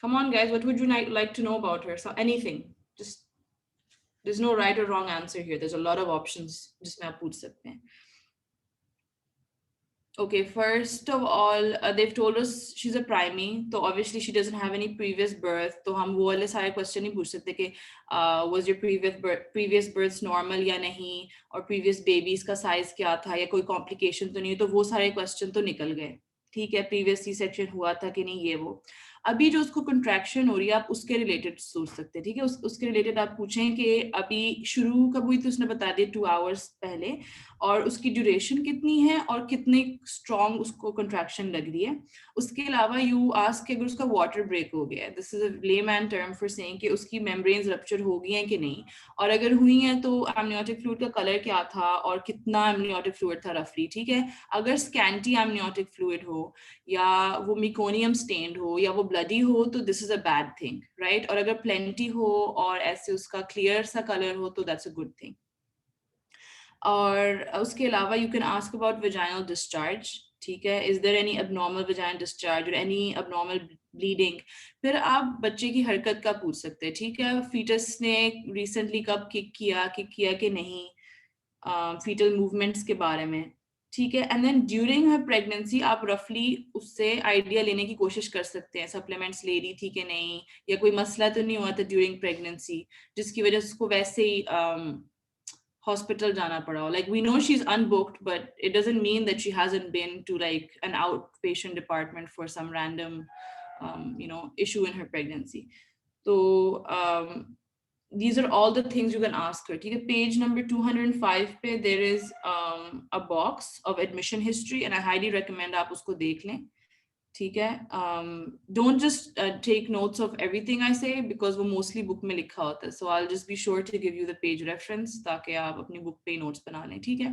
Come on, guys. What would you like to know about her? So anything. Just there's no right or wrong answer here. There's a lot of options. जिसमें आप पूछ सकते हैं. Okay, first of all, they've told us she's a primate, so obviously she doesn't have any previous birth. तो हम वो वाले सारे question नहीं पूछ सकते कि was your previous births normal या नहीं, और previous babies का size क्या था, या कोई complication तो नहीं, तो वो सारे question तो निकल गए. ठीक है, previous C-section हुआ था कि नहीं, ये वो. अभी जो उसको contraction हो रही है, आप उसके related सोच सकते हैं. ठीक है, उसके related आप पूछें कि अभी शुरू कब हुई थी, उसने बता दिया 2 hours पहले, और उसकी ड्यूरेशन कितनी है और कितनी स्ट्रॉन्ग उसको कंट्रैक्शन लग रही है. उसके अलावा यू आस्क अगर उसका वाटर ब्रेक हो गया है, this is a layman term for saying कि उसकी मेम्ब्रेन्स रप्चर हो गई हैं कि नहीं, और अगर हुई हैं तो एमनियोटिक फ्लूइड का कलर क्या था और कितना एमनियोटिक फ्लूइड था रफली. ठीक है, अगर स्कैंटी एमनियोटिक फ्लूइड हो या वो मिकोनियम स्टेन्ड हो या वो ब्लडी हो तो this is a bad thing, right. और अगर प्लेंटी हो और ऐसे उसका क्लियर सा कलर हो तो दैट्स अ गुड थिंग. और उसके अलावा you can ask about vaginal discharge. ठीक है, is there any abnormal vaginal discharge और एनी अबनॉर्मल ब्लीडिंग. फिर आप बच्चे की हरकत का पूछ सकते हैं. ठीक है, फीटस ने रिसेंटली कब किक किया कि नहीं, फीटल मूवमेंट्स के बारे में. ठीक है, and then during her pregnancy आप रफली उससे आइडिया लेने की कोशिश कर सकते हैं, सप्लीमेंट्स ले रही थी कि नहीं, या कोई मसला तो नहीं हुआ था ड्यूरिंग प्रेगनेंसी जिसकी वजह से उसको वैसे ही hospital jana pada. Like we know she's unbooked, but it doesn't mean that she hasn't been to like an outpatient department for some random issue in her pregnancy. So these are all the things you can ask her. Okay, page number 205 pe there is a box of admission history, and I highly recommend aap usko dekh lein. ठीक है, don't just take notes of everything I say because वो mostly book में लिखा होता है, so I'll just be sure to give you the page reference ताकि आप अपनी book पे notes बना लें. ठीक है,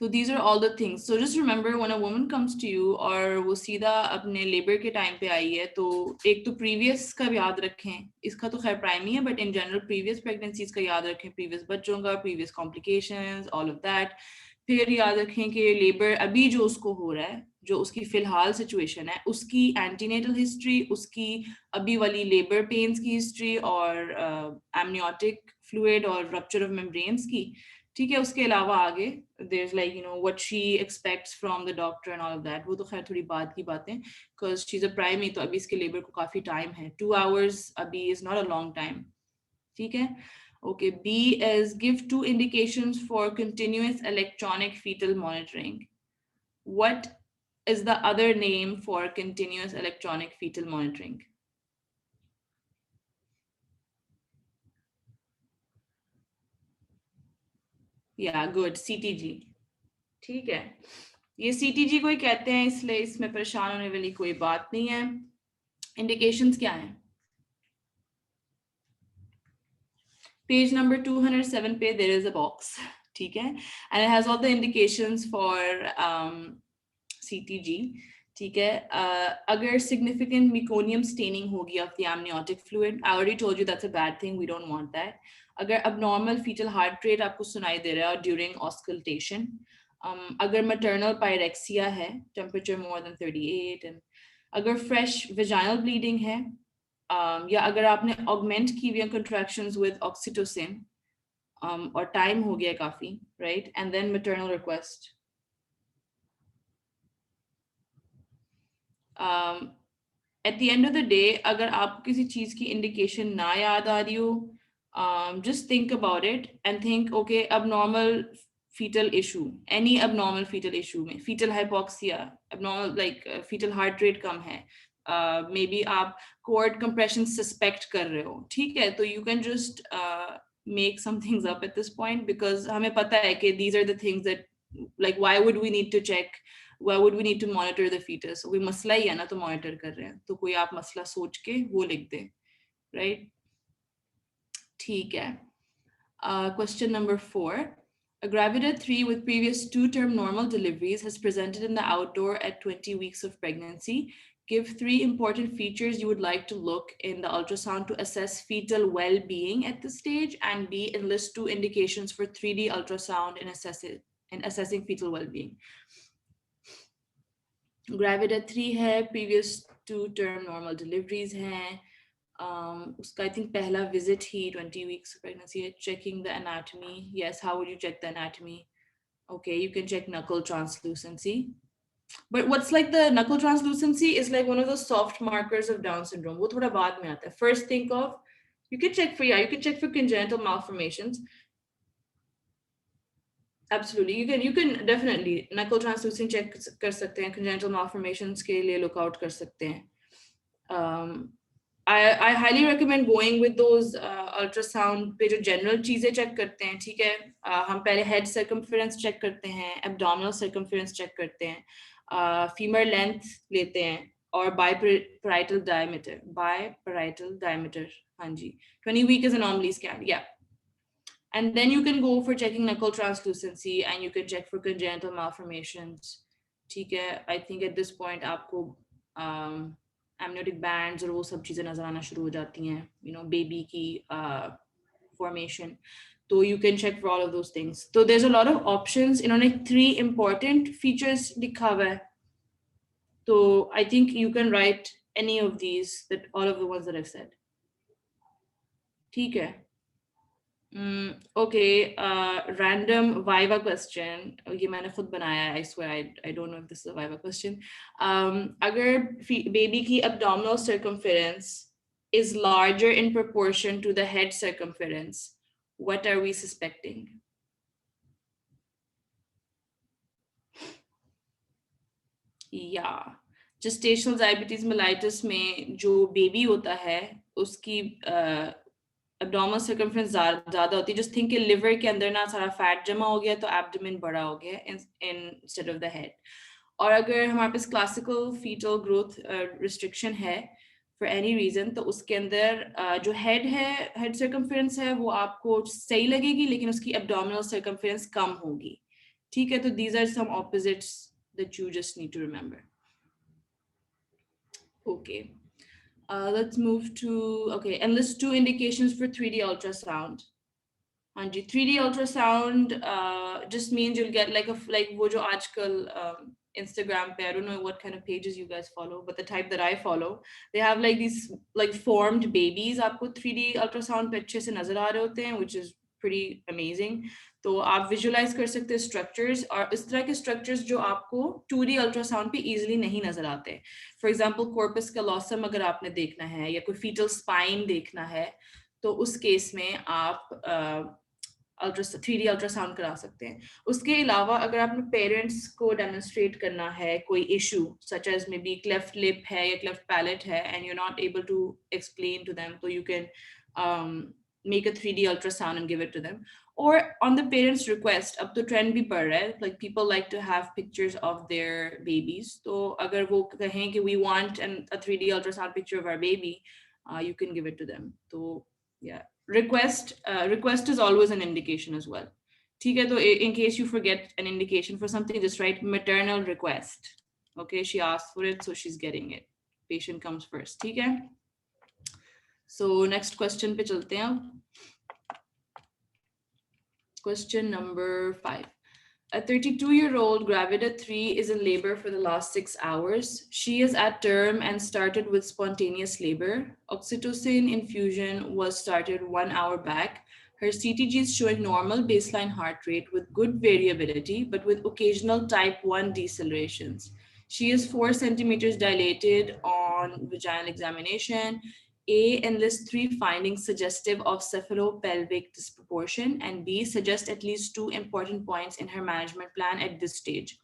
so these are all the things. So just remember when a woman comes to you और वो सीधा अपने labor के time पे आई है, तो एक तो previous का याद रखें, इसका तो खैर prime ही है, but in general previous pregnancies का याद रखें, previous बच्चों का, previous complications, all of that. फिर याद रखें कि लेबर अभी जो उसको हो रहा है, जो उसकी फिलहाल सिचुएशन है, उसकी एंटीनेटल हिस्ट्री, उसकी अभी वाली लेबर पेन्स की हिस्ट्री और एमनियोटिक फ्लूइड और रप्चर ऑफ मेम्ब्रेन्स की. ठीक है, उसके अलावा आगे there is like what she expects from the doctor and all of that. वो तो खैर थोड़ी बात की बातें, because she is a primi, तो अभी इसके लेबर को काफी टाइम है. 2 hours अभी is not a long time. ठीक है. Okay, B is give 2 indications for continuous electronic fetal monitoring. What is the other name for continuous electronic fetal monitoring? Yeah, good. CTG. ठीक है, ये CTG को ही कहते हैं, इसलिए इसमें परेशान होने वाली कोई बात नहीं है. Indications क्या हैं? Page number 207 पे there is a box. ठीक है, and it has all the indications for CTG. ठीक है, अगर significant meconium staining होगी of the amniotic fluid, I already told you that's a bad thing, we don't want that. अगर abnormal fetal heart rate आपको सुनाई दे रहा है during auscultation, अगर maternal pyrexia है, temperature more than 38, and अगर fresh vaginal bleeding है, या अगर आपने augment की हुई contractions with oxytocin, और time हो गया काफी, right, and then maternal request. At the end of the day, अगर आपको किसी चीज की indication ना याद आ रही हो, just think about it and think, okay, abnormal fetal issue, any abnormal fetal issue में fetal hypoxia, abnormal like fetal heart rate कम है, maybe आप cord compression suspect कर रहे हो. ठीक है, तो you can just make some things up at this point because हमें पता है कि these are the things that, like, why would we need to check, why would we need to monitor the fetus? कोई मसला ही है ना, तो monitor कर रहे हैं, तो कोई आप मसला सोच के वो लिख दे, right? ठीक है. Question number 4. A gravida 3 with previous 2-term normal deliveries has presented in the outdoor at 20 weeks of pregnancy. Give 3 important features you would like to look in the ultrasound to assess fetal well-being at this stage, and B, enlist 2 indications for 3D ultrasound in assessing fetal well-being. Gravida 3 है, previous 2 term normal deliveries हैं. उसका I think पहला visit he 20 weeks of pregnancy है. Checking the anatomy. Yes, how would you check the anatomy? Okay, you can check knuckle translucency. But what's like the knuckle translucency is like one of those soft markers of Down syndrome. वो थोड़ा बाद में आता है. First think of, you can check for congenital malformations. Absolutely, you can definitely knuckle translucency check कर सकते हैं. Congenital malformations के लिए look out कर सकते हैं. I highly recommend going with those ultrasound पे जो general चीजें check करते हैं, ठीक है. हम पहले head circumference check करते हैं, abdominal circumference check करते हैं, femur length लेते हैं, और biparietal diameter, हाँ जी. 20 week is a anomaly scan, yeah. And then you can go for checking knuckle translucency, and you can check for congenital malformations, ठीक है. I think at this point आपको amniotic bands और वो सब चीजें नजर आना शुरू हो जाती हैं, you know, baby की formation. So you can check for all of those things. So there's a lot of options. इन्होंने 3 important features लिखा हुआ है. So I think you can write any of these, that all of the ones that I've said. ठीक है. Okay, random Viva question. ये मैंने खुद बनाया है. I swear I don't know if this is a Viva question. अगर baby की abdominal circumference is larger in proportion to the head circumference, what are we suspecting? Yeah, gestational diabetes mellitus में जो baby होता है उसकी abdominal circumference ज़्यादा होती है. Just think कि liver के अंदर ना सारा fat जमा हो गया तो abdomen बड़ा हो गया instead of the head. और अगर हमारे पास classical fetal growth restriction है for any reason, तो उसके अंदर जो head circumference है वो आपको सही लगेगी, लेकिन उसकी abdominal circumference कम होगी. ठीक है, तो these are some opposites that you just need to remember. Okay. Let's move to, okay, and list 2 indications for 3D ultrasound. 3D ultrasound just means you'll get like wo jo aajkal Instagram pe, I don't know what kind of pages you guys follow, but the type that I follow, they have like these like formed babies aapko 3D ultrasound pe अच्छे से नजर आ रहे होते हैं, which is pretty amazing. तो आप visualise कर सकते हैं स्ट्रक्चर्स, और इस तरह के स्ट्रक्चर्स जो आपको 2D अल्ट्रासाउंड पे इजीली नहीं नजर आते. फॉर एग्जांपल कॉर्पस कैलोसम अगर आपने देखना है, या कोई फीटल स्पाइन देखना है, तो उस केस में आप 3D अल्ट्रासाउंड करा सकते हैं. उसके अलावा अगर आपने पेरेंट्स को डेमोन्स्ट्रेट करना है कोई issue such as may be cleft lip है या क्लेफ्ट पैलेट है, and you are not able to explain to them, तो you can make a 3D ultrasound and give it to them, or on the parents' request. अब तो trend भी पड़ रहा है, like people like to have pictures of their babies. तो अगर वो कहें कि we want a 3D ultrasound picture of our baby, you can give it to them. So yeah, request is always an indication as well. ठीक है, तो in case you forget an indication for something, just write maternal request. Okay, she asked for it, so she's getting it. Patient comes first. ठीक है. So next question पे चलते हैं. Question number 5. A 32-year-old gravida 3 is in labor for the last 6 hours. She is at term and started with spontaneous labor. Oxytocin infusion was started 1 hour back. Her CTG is showing normal baseline heart rate with good variability, but with occasional type 1 decelerations. She is 4 centimeters dilated on vaginal examination. A, enlists 3 findings suggestive of cephalopelvic disproportion, and B, suggest at least 2 important points in her management plan at this stage.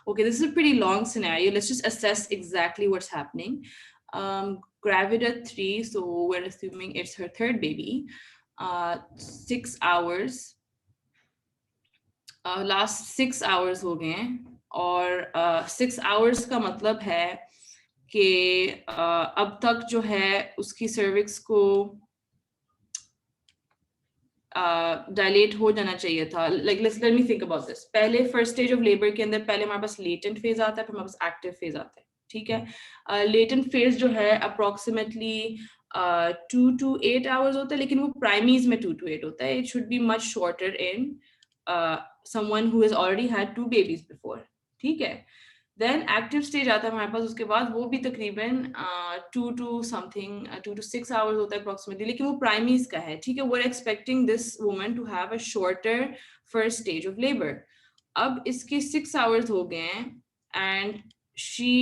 Okay, this is a pretty long scenario. Let's just assess exactly what's happening. Gravida 3, so we're assuming it's her 3rd baby. 6 hours. Last 6 hours हो गए हैं, और 6 hours का मतलब है कि अब तक जो है उसकी सर्विक्स को डायलेट हो जाना चाहिए था. Like let me think about this. पहले फर्स्ट स्टेज ऑफ लेबर के अंदर पहले हमारे पास लेटेंट फेज आता है, फिर हमारे पास एक्टिव फेज आता है. ठीक है, लेटेंट फेज जो है अप्रोक्सीमेटली 2 to 8 hours होता है, लेकिन वो प्राइमीज में 2 to 8 होता है. It should be much shorter in someone who has already had 2 babies before. ठीक है, देन एक्टिव स्टेज आता है हमारे पास उसके बाद, वो भी तकरीबन 2 to 6 आवर्स होता है अप्रोक्सीमेटली, लेकिन वो प्राइमीज का है, ठीक है। We are expecting this woman to have a shorter first stage of labour. अब इसके 6 आवर्स हो गए हैं and she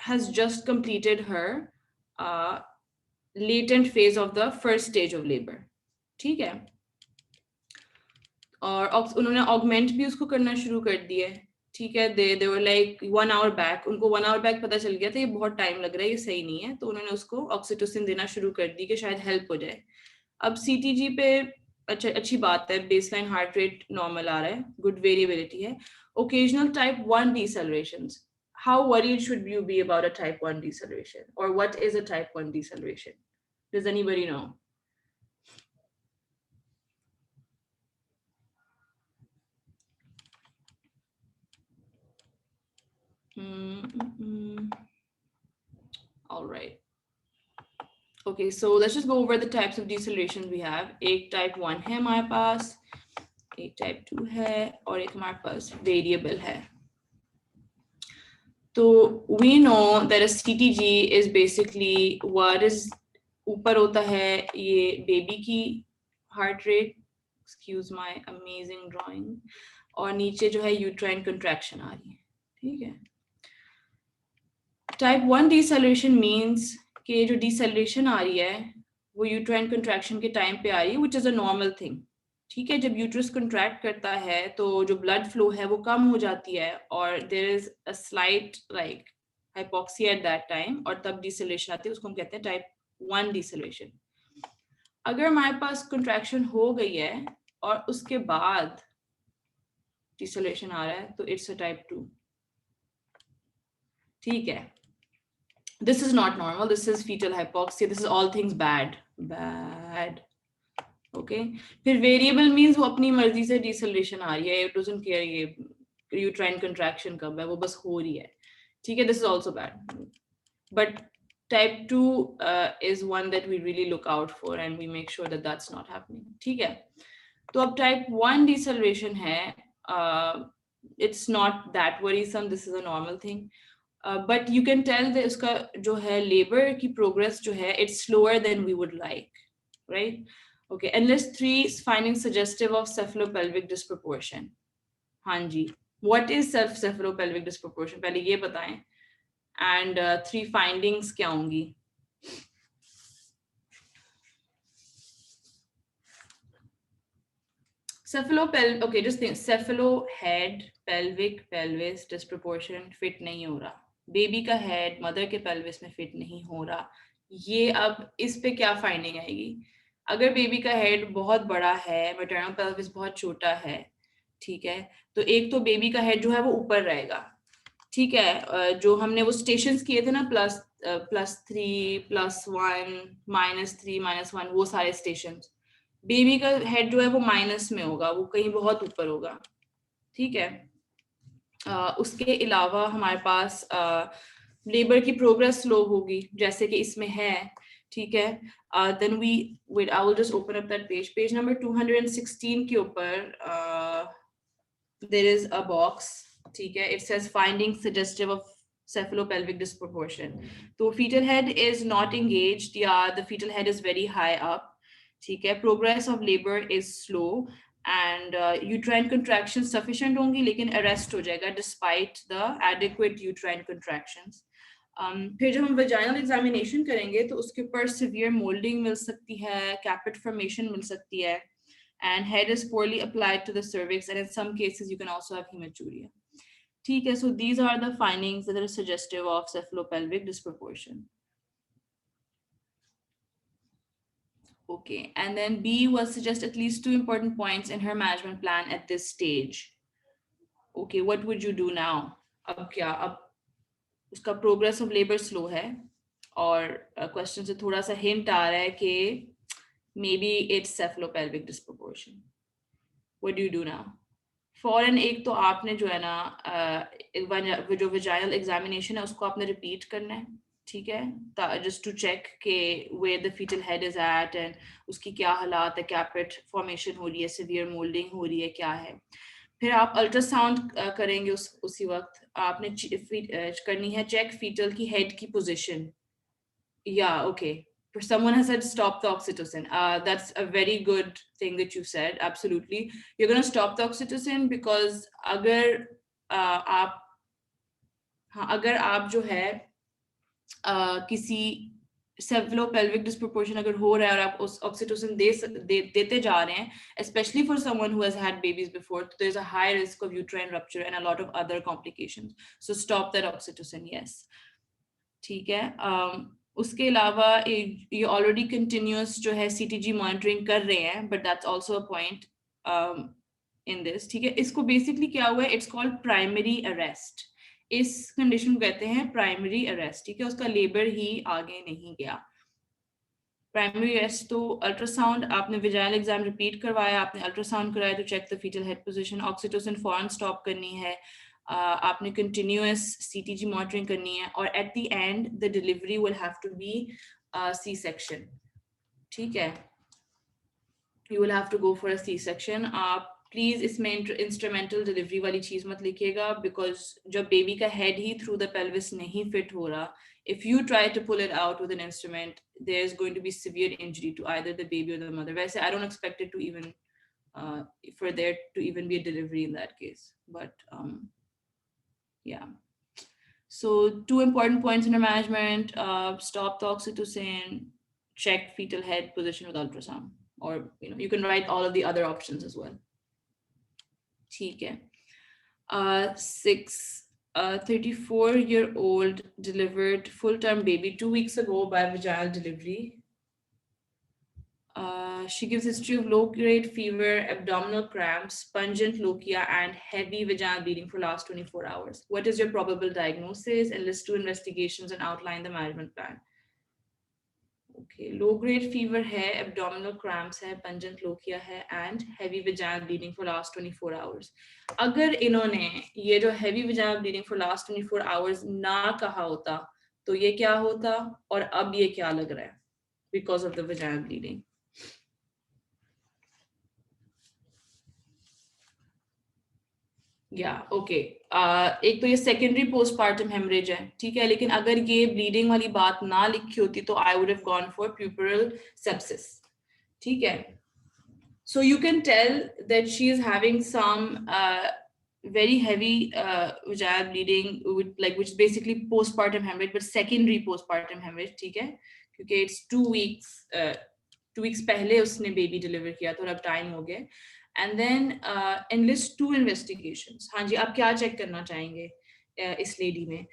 has just completed her latent phase of the first stage of labour, ठीक है। और उन्होंने ऑगमेंट भी उसको करना शुरू कर दिया है, ठीक है। दे वर लाइक 1 आवर बैक, उनको 1 आवर बैक पता चल गया था ये बहुत टाइम लग रहा है, ये सही नहीं है, तो उन्होंने उसको ऑक्सीटोसिन देना शुरू कर दी कि शायद हेल्प हो जाए। अब सीटीजी पे अच्छी बात है, बेसलाइन हार्ट रेट नॉर्मल आ रहा है, गुड वेरिएबिलिटी है। Occasional type 1 decelerations, how worried should you be about a type 1 deceleration, और what is a type 1 deceleration? Does anybody know? All right. Okay, so let's just go over the types of deceleration we have. एक type 1 है हमारे पास, एक type 2 है, और एक हमारे पास variable है। तो we know that a CTG is basically what is ऊपर होता है ये बेबी की heart rate, excuse my amazing drawing, और नीचे जो है uterine contraction आ रही है, ठीक है। Type 1 deceleration means कि जो deceleration आ रही है वो यूट्राइन कंट्रैक्शन के टाइम पे आ रही है, which is a normal thing, ठीक है। जब यूट्रस कंट्रैक्ट करता है तो जो ब्लड फ्लो है वो कम हो जाती है और there is a slight like hypoxia at that time, और तब डिसेलेशन आती है, उसको हम कहते हैं टाइप 1 डिसेलेशन। अगर हमारे पास कंट्रैक्शन हो गई है और उसके बाद डिसेलेशन आ रहा है तो इट्स अ टाइप 2, ठीक है। This is not normal, this is fetal hypoxia, this is all things bad, okay। फिर वेरिएबल मींस वो अपनी मर्जी से डिसेलरेशन आ रही है, इट डजंट केयर ये यूट्राइन कंट्रैक्शन कब है, वो बस हो रही है, ठीक है। This is also bad, but type 2 is one that we really look out for and we make sure that that's not happening, ठीक है। तो अब टाइप 1 डिसेलरेशन है, it's not that worrisome, this is a normal thing, but you can tell that उसका जो है labour की progress जो है it's slower than we would like, right? Okay, and list 3 findings suggestive of cephalopelvic disproportion. हाँ जी, what is cephalopelvic disproportion? पहले ये बताएं, and 3 findings क्या होंगी? Okay, just think, cephalo head, pelvic, pelvis, disproportion, fit नहीं हो रहा, बेबी का हेड मदर के पेल्विस में फिट नहीं हो रहा, ये अब इस पे क्या फाइंडिंग आएगी? अगर बेबी का हेड बहुत बड़ा है, मैटरनल पेल्विस बहुत छोटा है, ठीक है, तो एक तो बेबी का हेड जो है वो ऊपर रहेगा, ठीक है। जो हमने वो स्टेशंस किए थे ना, +3, +1, -3, -1, वो सारे स्टेशंस, बेबी का हेड जो है वो माइनस में होगा, वो कहीं बहुत ऊपर होगा, ठीक है। उसके अलावा हमारे पास लेबर की प्रोग्रेस स्लो होगी, जैसे कि इसमें है, ठीक है। Then we wait, I will just open up that page number 216 के ऊपर देयर इज अ बॉक्स, ठीक है, it says finding suggestive of cephalopelvic disproportion. तो fetal head is not engaged या the fetal head is very high up, ठीक है। progress of labor is slow and uterine contractions sufficient होंगी लेकिन arrest हो जाएगा despite the adequate uterine contractions. फिर जब हम vaginal examination करेंगे तो उसके ऊपर severe molding मिल सकती है, caput formation मिल सकती है, and head is poorly applied to the cervix, and in some cases you can also have hematuria. ठीक है, so these are the findings that are suggestive of cephalopelvic disproportion. Okay, and then B will suggest at least 2 important points in her management plan at this stage. Okay, what would you do now? अब क्या, अब उसका progress of labour slow है और question से थोड़ा सा hint आ रहा है कि may be it's cephalopelvic disproportion. What do you do now? फॉरन एक तो आपने जो है ना जो वेजाइनल एग्जामिनेशन है उसको आपने रिपीट करना है, ठीक है, जस्ट टू चेक के where the fetal head is at and उसकी क्या हालात है, कैपेट फॉर्मेशन हो रही है, सिवियर मोल्डिंग हो रही है, क्या है। फिर आप अल्ट्रासाउंड करेंगे उसी वक्त आपने करनी है चेक फीटल की हेड की position. Yeah, okay. Someone has said stop the oxytocin. That's a very good thing that you said. Absolutely. You're going to stop the oxytocin because आप हाँ, अगर आप जो है किसी सेफलोपेल्विक डिस्प्रोपोर्शन अगर हो रहा है और आप उस ऑक्सीटोसिन देते जा रहे हैं, especially for someone who has had babies before, there's a high risk of uterine rupture and a lot of other complications. So stop that oxytocin, yes. ठीक है. उसके अलावा ये ऑलरेडी कंटिन्यूस जो है सीटीजी मॉनिटरिंग कर रहे हैं, but that's also a point in this. ठीक है, इसको बेसिकली क्या हुआ है, इट्स कॉल्ड प्राइमरी अरेस्ट. इस कंडीशन को कहते हैं प्राइमरी अरेस्ट. ठीक है, उसका लेबर ही आगे नहीं गया. प्राइमरी अरेस्ट तो अल्ट्रासाउंड आपने विजाइनल एग्जाम रिपीट करवाया, आपने अल्ट्रासाउंड कराया तो check the fetal head position, oxytocin फौरन स्टॉप करनी है, आपने कंटिन्यूअस सीटीजी मॉनिटरिंग करनी है, और at the end the delivery will have to be C section. ठीक है, you will have to go for a C section. आप प्लीज इसमें इंस्ट्रूमेंटल डिलीवरी वाली चीज मत लिखिएगा, बिकॉज जब बेबी का head he through the pelvis नहीं फिट हो रहा, if you try to pull it out with an instrument, there's going to be severe injury to either the baby or the mother. Whereas I don't expect it to even for there to even be a delivery in that case. But yeah. So 2 important points in management: stop the oxytocin, check fetal head position with ultrasound, or you can write all of the other options as well. ठीक है. 6. 34-year-old delivered full-term baby 2 weeks ago by vaginal delivery. She gives history of low-grade fever, abdominal cramps, pungent lochia, and heavy vaginal bleeding for last 24 hours. What is your probable diagnosis? And list 2 investigations and outline the management plan. Okay, low-grade fever है, abdominal cramps है, pungent lochia है, and heavy vaginal bleeding for last 24 hours. अगर इन्होंने ये जो heavy vaginal bleeding for last 24 hours ना कहा होता, तो ये क्या होता और अब ये क्या लग रहा है? Because of the vaginal bleeding. या ओके, एक तो ये सेकेंडरी पोस्टपार्टम हेमरेज है. ठीक है, लेकिन अगर ये ब्लीडिंग वाली बात ना लिखी होती तो I would have gone for puerperal sepsis. ठीक है, so you can tell that she is having some very heavy vaginal bleeding with which is basically postpartum hemorrhage, but secondary postpartum hemorrhage. ठीक है, क्योंकि it's 2 weeks 2 weeks पहले उसने baby deliver किया तो अब टाइम हो गया. And then enlist 2 investigations. हाँ जी, आप क्या चेक करना चाहेंगे इस लेडी में?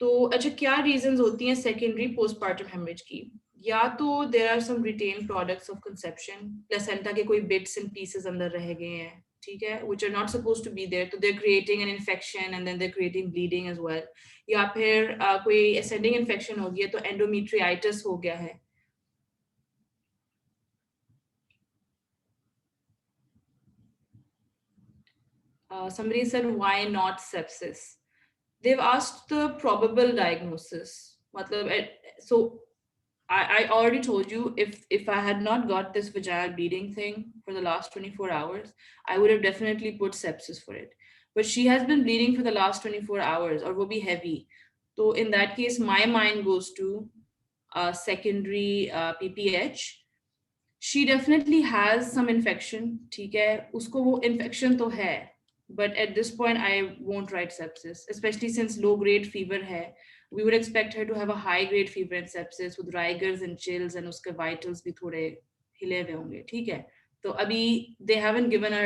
तो अच्छा, क्या रीजंस होती हैं सेकेंडरी पोस्टपार्टम हेमरेज की? या तो there are some retained products of conception, placenta के कोई बिट्स एंड पीसेस अंदर रह गए हैं. ठीक है, which are not supposed to be there, तो they are creating an infection and then they are creating bleeding as well. या फिर कोई असेंडिंग इन्फेक्शन हो गया तो एंडोमेट्रियाइटिस हो गया है. Somebody said why not sepsis? They've asked the probable diagnosis. So I already told you, if I had not got this vaginal bleeding thing for the last 24 hours, I would have definitely put sepsis for it. But she has been bleeding for the last 24 hours, or will be heavy. So in that case, my mind goes to secondary PPH. She definitely has some infection. ठीक है, उसको वो infection तो है. But at this point, I won't write sepsis, especially since low-grade fever hai. We would expect her to have a high-grade fever and sepsis with rigors and chills, and uske vitals bhi thode hile hue honge. ठीक है, तो अभी they haven't given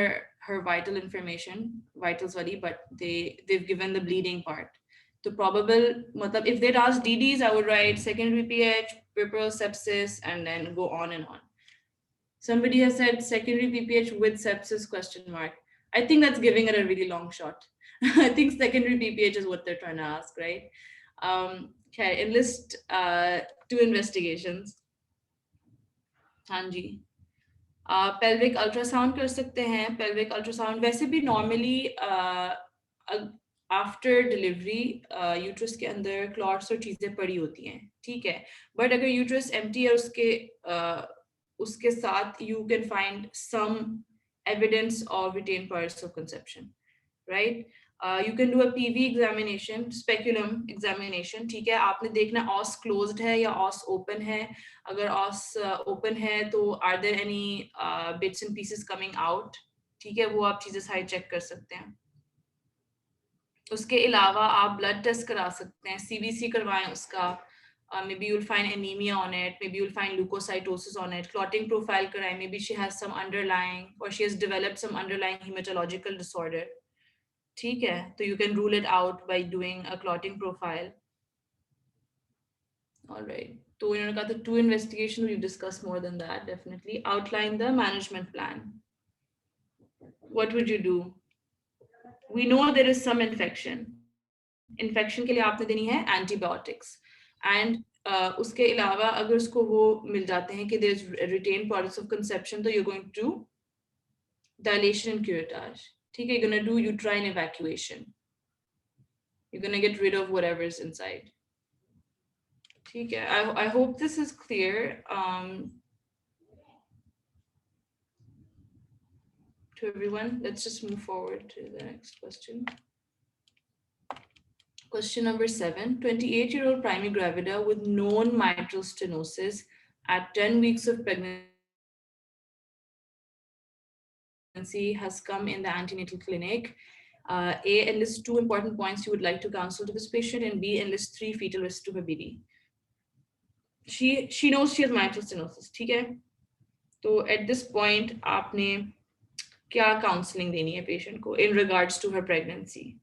her vital information, vitals wali, but they've given the bleeding part. So probable, matlab if they'd asked DDs, I would write secondary PH, puerperal sepsis, and then go on and on. Somebody has said secondary PPH with sepsis question mark. I think that's giving it a really long shot. I think secondary PPH is what they're trying to ask, right? Okay, enlist 2 investigations. हाँ जी, pelvic ultrasound कर सकते हैं. Pelvic ultrasound वैसे भी normally after delivery uterus के अंदर clots और चीजें पड़ी होती हैं. ठीक है, but अगर uterus empty है उसके साथ you can find some evidence of retained parts of conception, right? You can do a PV examination, speculum examination, ठीक है? आपने देखना os closed है या os open है. अगर os open है तो are there any bits and pieces coming out? ठीक है, वो आप चीजें सारी चेक कर सकते हैं. उसके अलावा आप ब्लड टेस्ट करा सकते हैं, CBC करवाएं उसका. Maybe you'll find anemia on it, maybe you'll find leukocytosis on it, clotting profile कराएं, maybe she has some underlying or she has developed some underlying hematological disorder. ठीक है, तो you can rule it out by doing a clotting profile. All right. तो इन्होंने कहा था 2 investigation, we've discussed more than that, definitely. Outline the management plan. What would you do? We know there is some infection. Infection के लिए आपने देनी है antibiotics. And उसके अलावा अगर उसको वो मिल जाते हैं कि there is retained products of conception, तो you're going to do dilation and curettage. ठीक है, you're going to do uterine evacuation. You're going to get rid of whatever is inside. ठीक है, I hope this is clear to everyone. Let's just move forward to the next question. Question number 7. 28-year-old primary gravida with known mitral stenosis at 10 weeks of pregnancy has come in the antenatal clinic. A, enlist 2 important points you would like to counsel to this patient, and B, enlist 3 fetal risks to her baby. She knows she has mitral stenosis, ठीक है? तो at this point आपने क्या counseling देनी है patient को in regards to her pregnancy?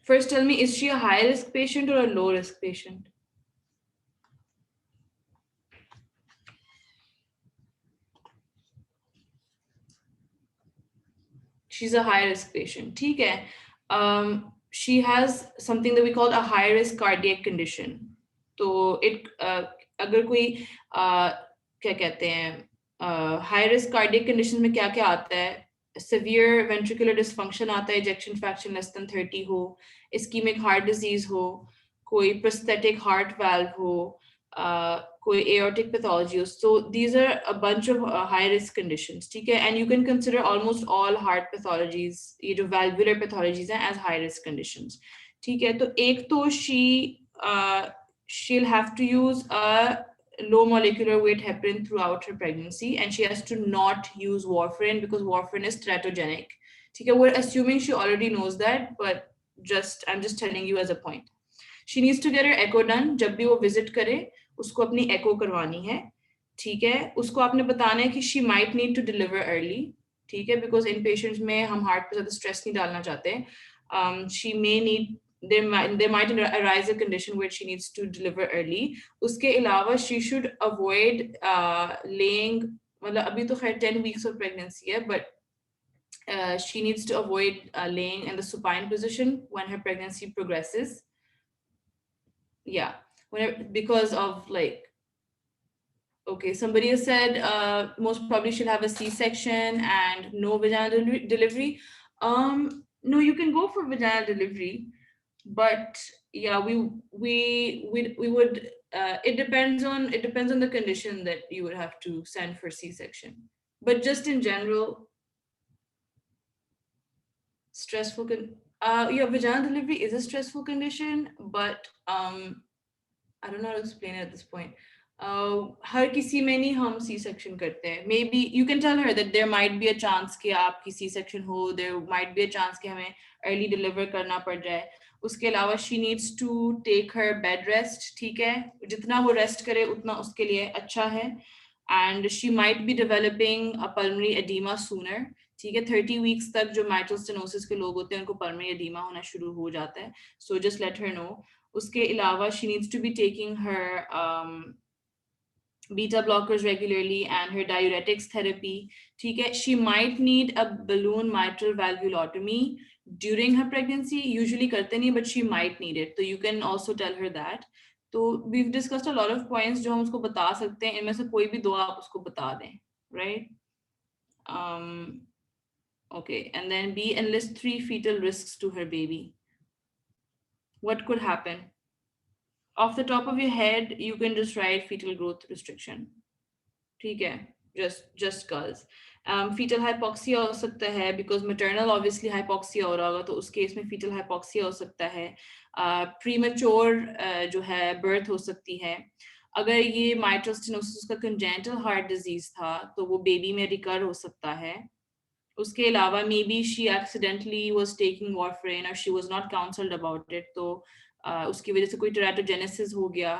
First, tell me, is she a high risk patient or a low risk patient? She's a high risk patient, ठीक है? She has something that we call a high risk cardiac condition. तो अगर कोई क्या कहते हैं high risk cardiac condition में क्या क्या आता है? Severe ventricular dysfunction आता है, ejection fraction less than 30 हो, ischemic heart disease हो, कोई prosthetic heart valve हो, कोई aortic pathology हो. So these are a bunch of high risk conditions, ठीक है? And you can consider almost all heart pathologies, ये जो valvular pathologies हैं, as high risk conditions. ठीक है, तो एक तो she'll have to use a low molecular weight heparin throughout her pregnancy, and she has to not use warfarin because warfarin is teratogenic. Okay, we're assuming she already knows that, but I'm just telling you as a point. She needs to get her echo done. जब भी वो visit करे, उसको अपनी echo करवानी है. ठीक है, उसको आपने बताना है कि she might need to deliver early. ठीक है, because in patients में हम heart पे ज़्यादा stress नहीं डालना चाहते. She may need there might arise a condition where she needs to deliver early. उसके अलावा she should avoid laying, मतलब अभी तो खैर 10 weeks of pregnancy है, but she needs to avoid laying in the supine position when her pregnancy progresses. Yeah, because of like, okay, somebody has said most probably she'll have a C-section and no vaginal delivery. No, you can go for vaginal delivery. But yeah, we would it depends on the condition that you would have to send for C-section. But just in general, stressful yeah, vaginal delivery is a stressful condition, but I don't know how to explain it at this point. हर किसी में नहीं हम C-section करते हैं. Maybe you can tell her that there might be a chance कि आपकी C-section हो, there might be a chance कि हमें early deliver करना पड़ जाए. उसके अलावा she needs to take her bed rest, ठीक है? जितना वो rest करे उतना उसके लिए अच्छा है. And she might be developing a pulmonary edema sooner. ठीक है, 30 weeks तक जो mitral stenosis के लोग होते हैं उनको pulmonary edema होना शुरू हो जाता है. So just let her know. उसके अलावा she needs to be taking her beta blockers regularly and her diuretics therapy. ठीक है, she might need a balloon mitral valvulotomy during her pregnancy. Usually करते नहीं, but she might need it. So you can also tell her that. तो we've discussed a lot of points जो हम उसको बता सकते हैं. इनमें से कोई भी दो आप उसको बता दें, right? Okay, and then B, enlist 3 fetal risks to her baby. What could happen? Off the top of your head, you can just write fetal growth restriction. ठीक है, just girls. Fetal hypoxia हो सकता है because maternal obviously hypoxia हो रहा होगा, तो उस केस में fetal hypoxia हो सकता है. Premature जो है birth हो सकती है. अगर ये mitral stenosis का congenital heart disease था तो वो बेबी में रिकर हो सकता है. उसके अलावा may be she accidentally was taking warfarin और she was not counselled about it, तो उसकी वजह से कोई टेराटोजेनेसिस हो गया,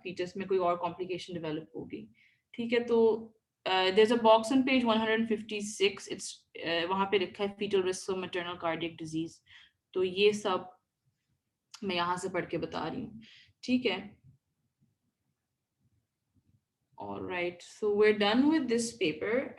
फीटस में कोई और कॉम्प्लिकेशन डेवलप होगी. ठीक है, तो there is a box on page 156, it's वहां पे लिखा है fetal risk of maternal cardiac disease. तो ये सब मैं यहाँ से पढ़ के बता रही हूँ. ठीक है. All right, so we're done with this paper.